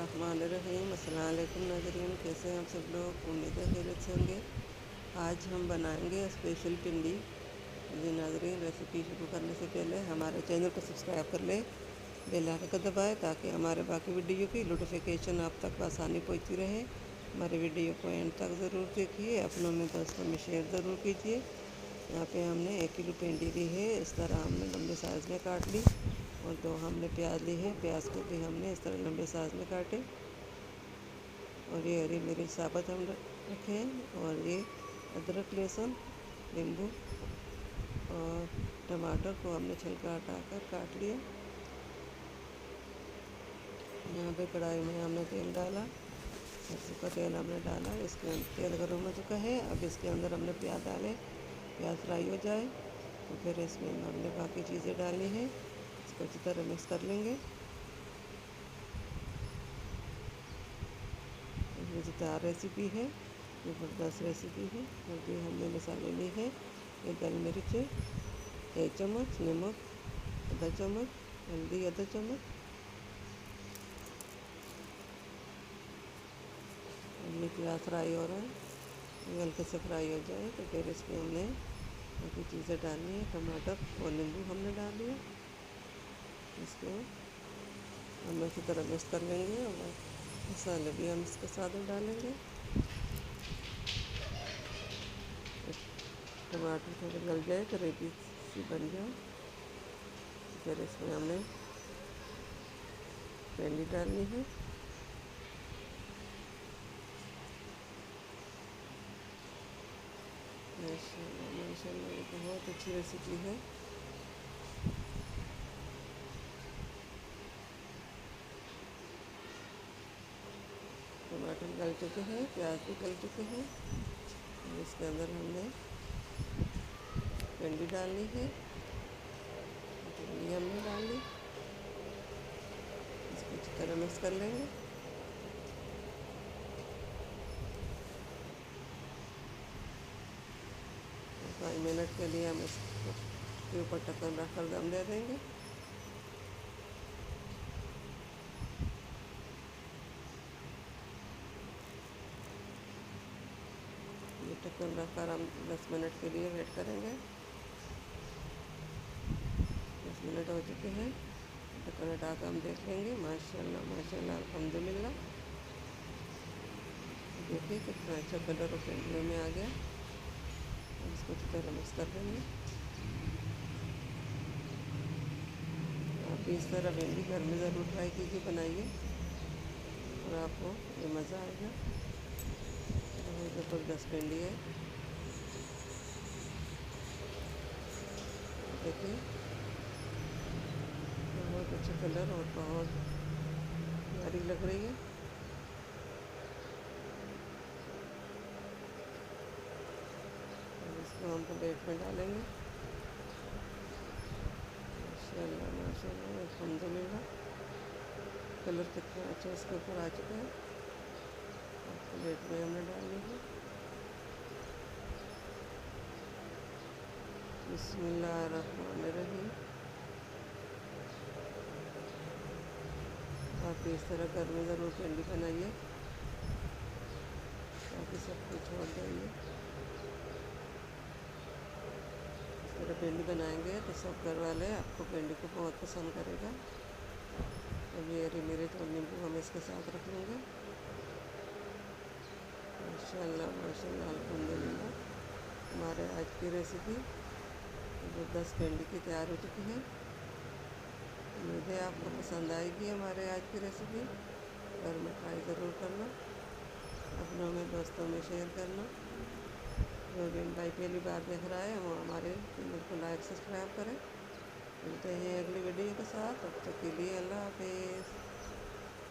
बिस्मिल्लाहिर्रहमानिर्रहीम। अस्सलाम वालेकुम नाज़रीन, कैसे हैं आप सब लोग? उम्मीद है खैरियत से होंगे। आज हम बनाएंगे स्पेशल टिंडी। जी नाज़रीन, रेसिपी शुरू करने से पहले हमारे चैनल को सब्सक्राइब कर लें, बेल आइकन को दबाएं ताकि हमारे बाकी वीडियो की नोटिफिकेशन आप तक आसानी पहुंचती रहे। हमारे वीडियो को एंड तक ज़रूर देखिए, अपनों में दोस्तों में शेयर ज़रूर कीजिए। यहाँ पे हमने 1 किलो भिंडी ली है, इस तरह हमने लंबे साइज़ में काट ली। और 2 हमने प्याज ली है, प्याज को भी हमने इस तरह लंबे साइज़ में काटे। और ये हरी मिर्च साबुत हम रखे हैं। और ये अदरक, लहसुन, नींबू और टमाटर को हमने छिलका हटाकर काट लिया। यहाँ पे कढ़ाई में हमने तेल डाला, सरसों का तेल हमने डाला। इसके अंदर तेल गर्म हो चुका है, अब इसके अंदर हमने प्याज डाले। प्याज फ्राई हो जाए तो फिर इसमें हमने बाकी चीज़ें डालनी है। इसको अच्छी तरह मिक्स कर लेंगे। मज़ेदार रेसिपी है, ज़बरदस्त रेसिपी है। और भी हमने मसाले लिए हैं, ये दाल मिर्च 1 चम्मच, नमक आधा चम्मच, हल्दी आधा चम्मच। ये प्याज फ्राई हो रहा है, ये हल्के से फ्राई हो जाए तो फिर इसमें हमने बाकी चीज़ें डालनी है। टमाटर और नींबू हमने डाल दिया। इसको हम अच्छी तरह मिक्स कर लेंगे और मसाले भी हम इसके साथ डालेंगे। टमाटर थोड़े गल जाए, ग्रेवी सी बन जाए, फिर इसमें हमने भिंडी डालनी है। माशाल्लाह माशाल्लाह, ये बहुत अच्छी रेसिपी है। टमाटर गल चुके हैं, प्याज भी गल चुके हैं। इसके अंदर हमने भिंडी डालनी है, भिंडी हमने डाल ली। इसको अच्छी तरह मिक्स कर लेंगे। 5 मिनट के लिए हम इसके ऊपर ढक्कन रखकर दम दे देंगे। ये ढक्कन रखकर हम 10 मिनट के लिए वेट करेंगे। 10 मिनट हो चुके हैं, ढक्कन हटा कर हम देख लेंगे। माशाल्लाह माशाल्लाह, अल्हम्दुलिल्लाह। देखिए कितना अच्छा कलर और भिंडियों में आ गया। इसको अच्छी तरह मिक्स कर देंगे। आप भी इस तरह भिंडी घर में ज़रूर ट्राई कीजिए, बनाइए और आपको ये मज़ा आएगा। बहुत ज़बरदस्त भिंडी है, देखिए बहुत अच्छा कलर और बहुत प्यारी लग रही है। इसको हम प्लेट में डालेंगे। माशाल्लाह माशाल्लाह, अल्हम्दुलिल्लाह। कलर कितना अच्छा इसके ऊपर आ चुका है। प्लेट में हमने डालनी है। बिस्मिल्लाहिर्रहमानिर्रहीम। आप इस तरह घर में ज़रूर भिंडी बनाइए, बाकी सब कुछ छोड़ देंगे। इस तरह भिंडी बनाएंगे तो सब घर वाले आपको भिंडी को बहुत पसंद करेगा। अब ये हरी मिर्च और नींबू हम इसके साथ रख लेंगे। माशाल्लाह माशाल्लाह, अल्हम्दुलिल्लाह। हमारे आज की रेसिपी ज़बरदस्त भिंडी की तैयार हो चुकी है। उम्मीद है आपको पसंद आएगी हमारे आज की रेसिपी। घर में ट्राई ज़रूर करना, अपनों में दोस्तों में शेयर करना। जो भी भाई पहली बार देख रहा है वो हमारे चैनल को लाइक सब्सक्राइब करें। मिलते हैं अगली वीडियो के साथ, तब तक के लिए अल्लाह हाफिज़।